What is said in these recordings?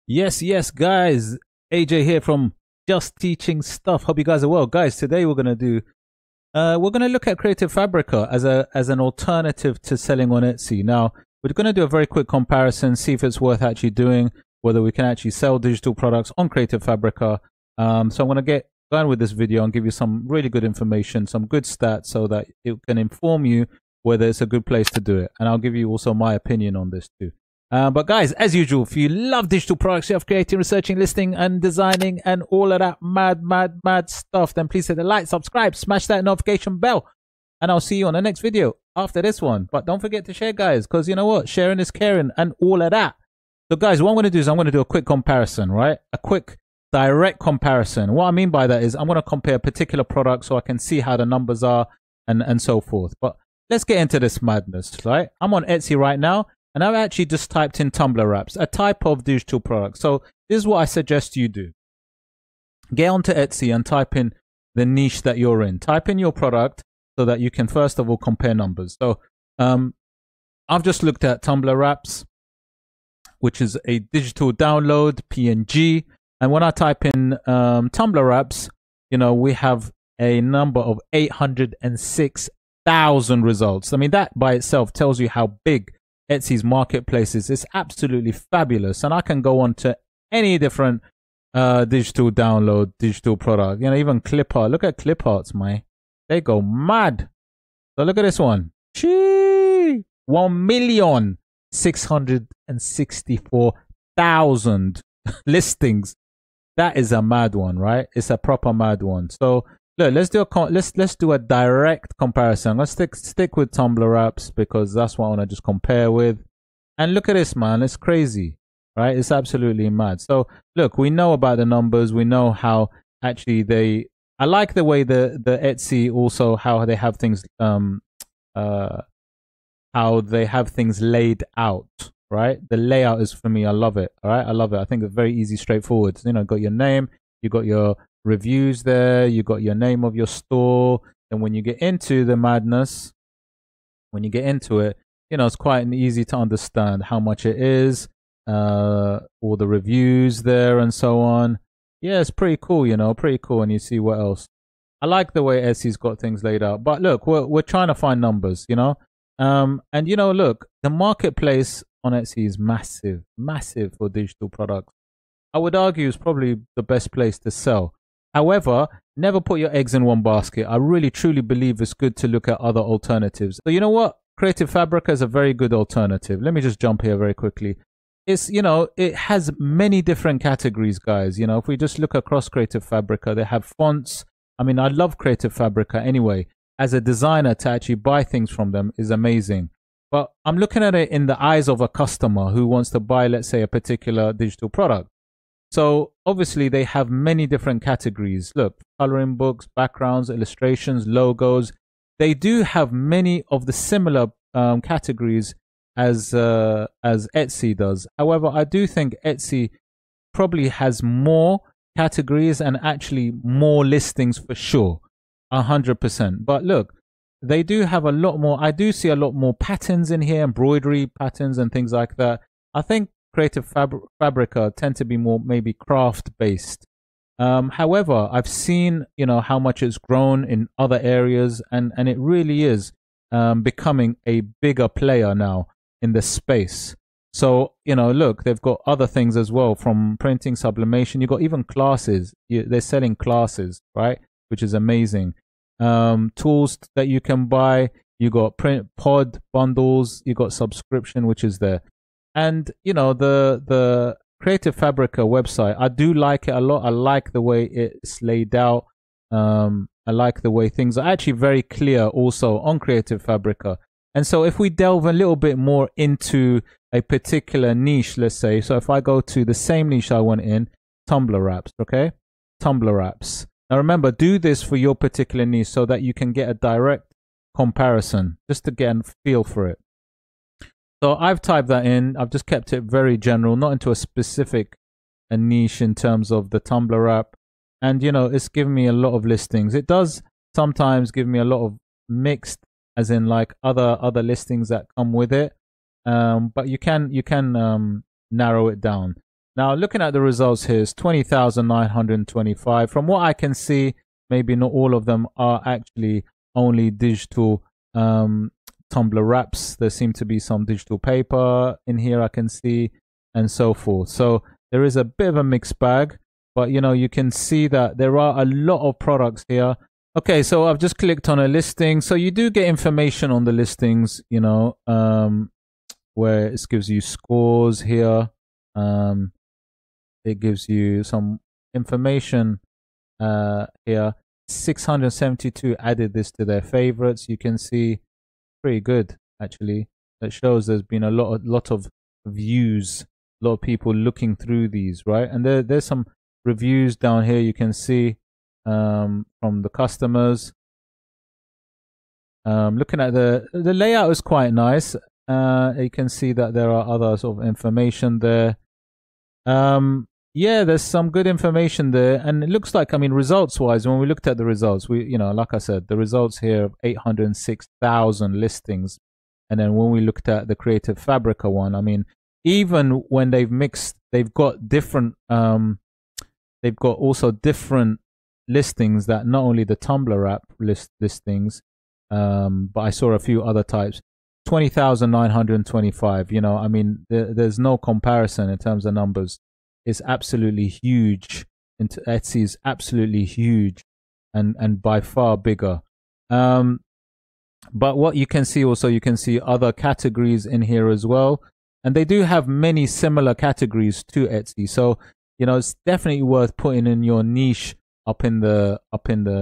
Yes, guys. AJ here from Just Teaching Stuff. Hope you guys are well, guys. Today we're gonna look at Creative Fabrica as an alternative to selling on Etsy. Now we're gonna do a very quick comparison, see if it's worth actually doing, whether we can actually sell digital products on Creative Fabrica. So I'm gonna get going with this video and give you some really good information, some good stats, so that it can inform you whether it's a good place to do it. And I'll give you also my opinion on this too. But guys, as usual, if you love digital products, you have creating, researching, listing, and designing, and all of that mad stuff, then please hit the like, subscribe, smash that notification bell, and I'll see you on the next video after this one. But don't forget to share, guys, because you know what? Sharing is caring and all of that. So guys, what I'm going to do is I'm going to do a quick comparison, right? A quick direct comparison. What I mean by that is I'm going to compare a particular product so I can see how the numbers are and so forth. But let's get into this madness, right? I'm on Etsy right now. And I've actually just typed in tumbler wraps, a type of digital product. So this is what I suggest you do. Get onto Etsy and type in the niche that you're in. Type in your product so that you can first of all compare numbers. So I've just looked at tumbler wraps, which is a digital download, PNG. And when I type in tumbler wraps, you know, we have a number of 806,000 results. I mean, that by itself tells you how big Etsy's marketplace is. It's absolutely fabulous, and I can go on to any different digital download, digital product. You know, even clip art. Look at clip arts, man. They go mad. So look at this one. 1,664,000 listings. That is a mad one, right? It's a proper mad one. So look, let's do a direct comparison. Let's stick with tumbler wraps because that's what I want to just compare with. And look at this, man. It's crazy, right? It's absolutely mad. So look, we know about the numbers. We know how actually I like the way the Etsy also how they have things laid out, right? The layout is, for me, I love it. All right, I love it. I think it's very easy, straightforward. You know, got your name, you got your reviews there, you got your name of your store, and when you get into the madness, when you get into it, you know, it's quite easy to understand how much it is, all the reviews there and so on. Yeah, it's pretty cool, you know, pretty cool. And you see what else. I like the way Etsy's got things laid out, but look, we're trying to find numbers, you know, and you know, look, the marketplace on Etsy is massive for digital products. I would argue it's probably the best place to sell. However, never put your eggs in one basket. I really truly believe it's good to look at other alternatives. So you know what? Creative Fabrica is a very good alternative. Let me just jump here very quickly. It's, you know, it has many different categories, guys. You know, if we just look across Creative Fabrica, they have fonts. I mean, I love Creative Fabrica anyway. As a designer, to actually buy things from them is amazing. But I'm looking at it in the eyes of a customer who wants to buy, let's say, a particular digital product. So obviously they have many different categories. Look, coloring books, backgrounds, illustrations, logos. They do have many of the similar categories as Etsy does. However, I do think Etsy probably has more categories and actually more listings for sure, 100%. But look, they do have a lot more. I do see a lot more patterns in here, embroidery patterns and things like that. I think Creative Fabrica tend to be more maybe craft based. However, I've seen, you know, how much it's grown in other areas, and it really is becoming a bigger player now in the space. So, you know, look, they've got other things as well, from printing, sublimation. You've got even classes. They're selling classes, right? Which is amazing. Tools that you can buy. You got print pod bundles. You got subscription, which is there. And, you know, the Creative Fabrica website, I do like it a lot. I like the way it's laid out. I like the way things are actually very clear also on Creative Fabrica. And so if we delve a little bit more into a particular niche, let's say, so if I go to the same niche I want in, tumbler wraps, okay? Tumbler wraps. Now remember, do this for your particular niche so that you can get a direct comparison, just to get a feel for it. So I've typed that in. I've just kept it very general, not into a specific niche in terms of the tumbler wrap. And, you know, it's given me a lot of listings. It does sometimes give me a lot of mixed, as in like other listings that come with it. But you can narrow it down. Now, looking at the results here, it's 20,925. From what I can see, maybe not all of them are actually only digital tumbler wraps. There seem to be some digital paper in here I can see, and so forth. So there is a bit of a mixed bag, but you know, you can see that there are a lot of products here. Okay, so I've just clicked on a listing. So you do get information on the listings, you know, where it gives you scores here. It gives you some information here. 672 added this to their favorites. You can see pretty good actually. That shows there's been a lot of views, a lot of people looking through these, right? And there's some reviews down here you can see from the customers. Looking at the layout is quite nice. You can see that there are other sort of information there. Yeah, there's some good information there, and it looks like, I mean, results-wise, when we looked at the results, you know, like I said, the results here of 806,000 listings, and then when we looked at the Creative Fabrica one, I mean, even when they've mixed, they've got different, they've got also different listings that not only the Tumblr app listings, but I saw a few other types. 20,925. You know, I mean, there's no comparison in terms of numbers. It's absolutely huge. Etsy is absolutely huge, and by far bigger. But what you can see also, you can see other categories in here as well, and they do have many similar categories to Etsy. So you know, it's definitely worth putting in your niche up in the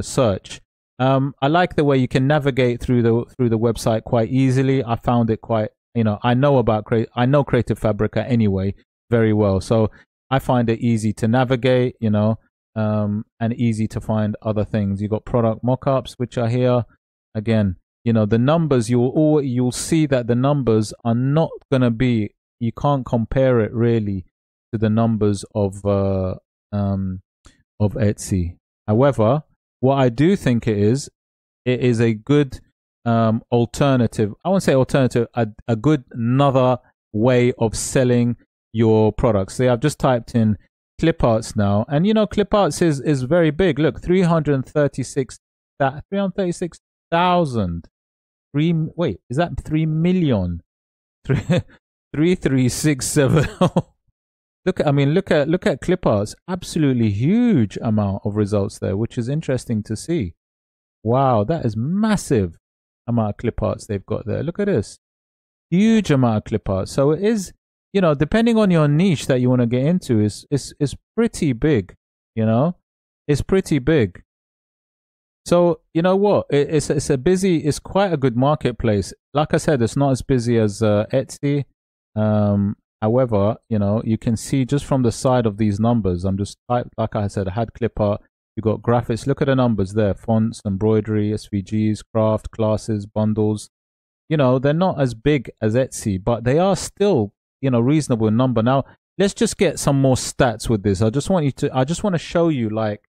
search. I like the way you can navigate through the website quite easily. I found it quite, you know, I know Creative Fabrica anyway very well, so I find it easy to navigate, you know, and easy to find other things. You got product mockups, which are here. Again, you know, the numbers, you'll see that the numbers are not gonna be, you can't compare it really to the numbers of Etsy. However, what I do think it is a good alternative. I won't say alternative, a good another way of selling your products. See, I've just typed in clip arts now, and you know, clip arts is very big. Look, 336,000. Wait, is that 3 million? 3367. Look at clip arts. Absolutely huge amount of results there, which is interesting to see. Wow, that is massive amount of clip arts they've got there. Look at this. Huge amount of clip arts. So it is, you know, depending on your niche that you want to get into, is pretty big, you know? It's pretty big. So, you know what? It's quite a good marketplace. Like I said, it's not as busy as Etsy. However, you know, you can see just from the side of these numbers, like I said, I had clip art, you got graphics. Look at the numbers there: fonts, embroidery, SVGs, craft, classes, bundles. You know, they're not as big as Etsy, but they are still, you know, reasonable in number. Now, let's just get some more stats with this. I just want to show you like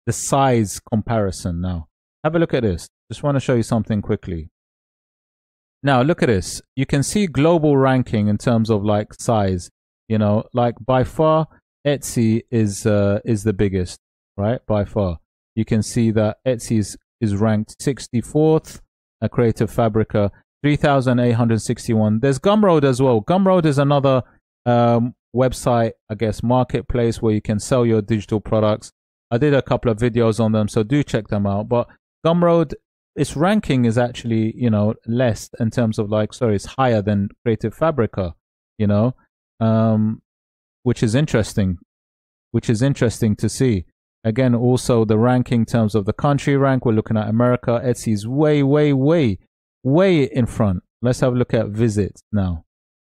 the size comparison. Now, have a look at this. Just want to show you something quickly. Now, look at this. You can see global ranking in terms of like size. You know, like by far, Etsy is the biggest, right? By far. You can see that Etsy is ranked 64th. Creative Fabrica 3,861. There's Gumroad as well. Gumroad is another website, I guess, marketplace where you can sell your digital products. I did a couple of videos on them, so do check them out. But Gumroad, its ranking is actually, you know, less in terms of like, sorry, it's higher than Creative Fabrica, you know, which is interesting to see. Again, also the ranking in terms of the country rank, we're looking at America. Etsy's way in front. Let's have a look at visits now.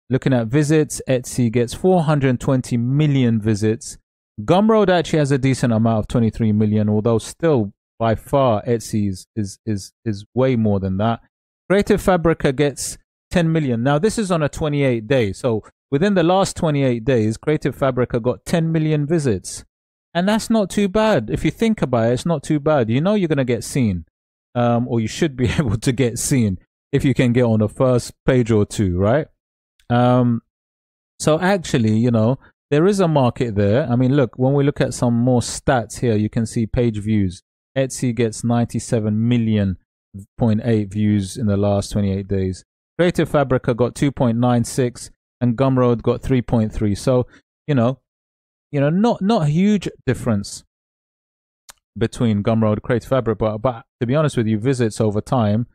Looking at visits, Etsy gets 420 million visits. Gumroad actually has a decent amount of 23 million, although still by far Etsy is way more than that. Creative Fabrica gets 10 million. Now this is on a 28 day. So within the last 28 days, Creative Fabrica got 10 million visits. And that's not too bad. If you think about it, it's not too bad. You know you're going to get seen. Or you should be able to get seen if you can get on the first page or two, right? So actually, you know, there is a market there. I mean, look, when we look at some more stats here, you can see page views. Etsy gets 97.8 views in the last 28 days. Creative Fabrica got 2.96 and Gumroad got 3.3. So, not a huge difference between Gumroad, Creative Fabrica, but to be honest with you, visits over time,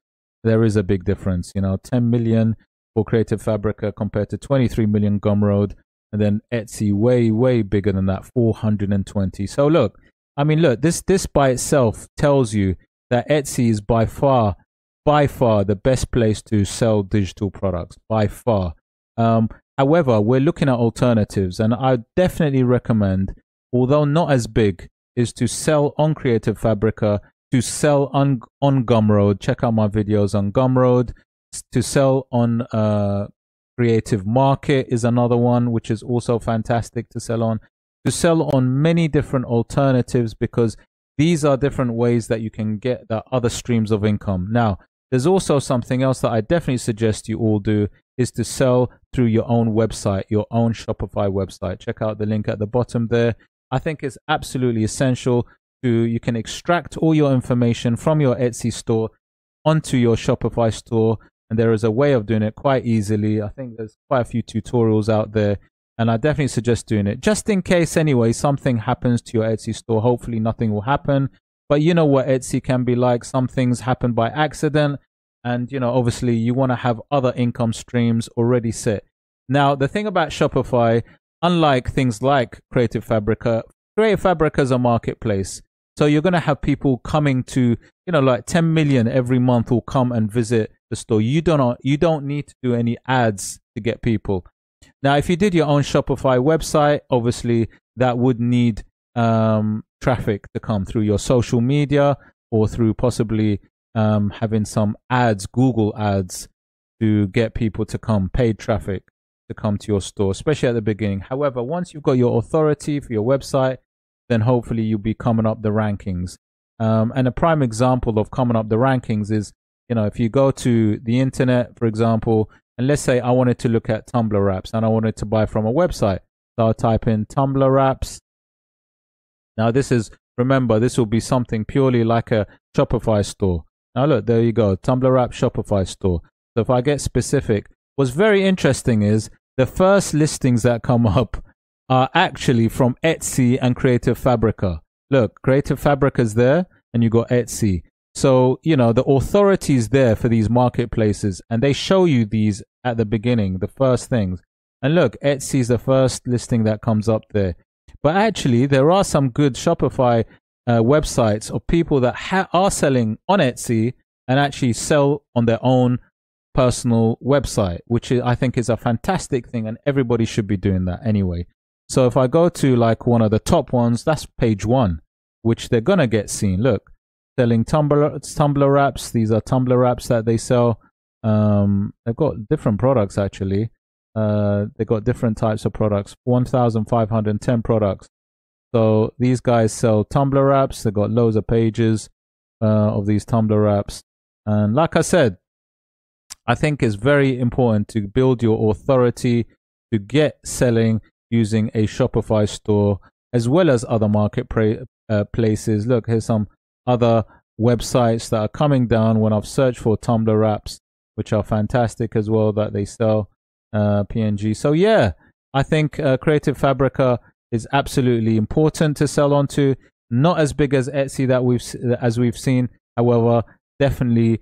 there is a big difference. 10 million for Creative Fabrica compared to 23 million Gumroad, and then Etsy way, way bigger than that, 420. So look, this by itself tells you that Etsy is by far the best place to sell digital products, by far. However, we're looking at alternatives, and I definitely recommend, although not as big, is to sell on Creative Fabrica, to sell on Gumroad. Check out my videos on Gumroad. To sell on Creative Market is another one, which is also fantastic to sell on. To sell on many different alternatives, because these are different ways that you can get the other streams of income. Now, there's also something else that I definitely suggest you all do, is to sell through your own website, your own Shopify website. Check out the link at the bottom there. I think it's absolutely essential you can extract all your information from your Etsy store onto your Shopify store. And there is a way of doing it quite easily. I think there's quite a few tutorials out there, and I definitely suggest doing it. Just in case anyway, something happens to your Etsy store. Hopefully nothing will happen. But you know what Etsy can be like. Some things happen by accident. And, obviously you want to have other income streams already set. Now, the thing about Shopify, unlike things like Creative Fabrica is a marketplace. So you're going to have people coming to, like 10 million every month will come and visit the store. You don't need to do any ads to get people. Now, if you did your own Shopify website, obviously that would need traffic to come through your social media, or through possibly having some ads, Google ads, to get people to come, paid traffic to come to your store, especially at the beginning. However, once you've got your authority for your website, then hopefully you'll be coming up the rankings. And a prime example of coming up the rankings is, if you go to the internet, for example, and let's say I wanted to look at Tumblr wraps and I wanted to buy from a website. So I'll type in Tumblr wraps. Now remember, this will be something purely like a Shopify store. Now look, there you go, Tumblr wrap Shopify store. So if I get specific, what's very interesting is the first listings that come up are actually from Etsy and Creative Fabrica. Look, Creative Fabrica is there, and you got Etsy. So, the authority is there for these marketplaces, and they show you these at the beginning, the first things. And look, Etsy is the first listing that comes up there. But actually, there are some good Shopify websites of people that are selling on Etsy and actually sell on their own personal website, which I think is a fantastic thing, and everybody should be doing that anyway. So if I go to like one of the top ones, that's page 1, which they're going to get seen. Look, selling Tumblr wraps. These are Tumblr wraps that they sell. They've got different products actually. They've got different types of products, 1,510 products. So these guys sell Tumblr wraps. They've got loads of pages of these Tumblr wraps. And like I said, I think it's very important to build your authority to get selling using a Shopify store, as well as other market places. Look, here's some other websites that are coming down when I've searched for Tumblr wraps, which are fantastic as well, that they sell PNG. So yeah, I think Creative Fabrica is absolutely important to sell onto. Not as big as Etsy as we've seen. However, definitely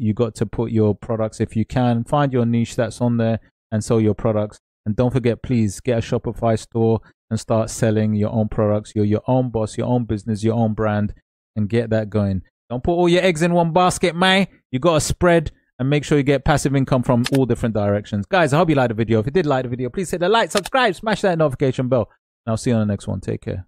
you got to put your products, if you can, find your niche that's on there and sell your products. And don't forget, please get a Shopify store and start selling your own products. You're your own boss, your own business, your own brand, and get that going. Don't put all your eggs in one basket, man. You got to spread and make sure you get passive income from all different directions. Guys, I hope you liked the video. If you did like the video, please hit the like, subscribe, smash that notification bell. And I'll see you on the next one. Take care.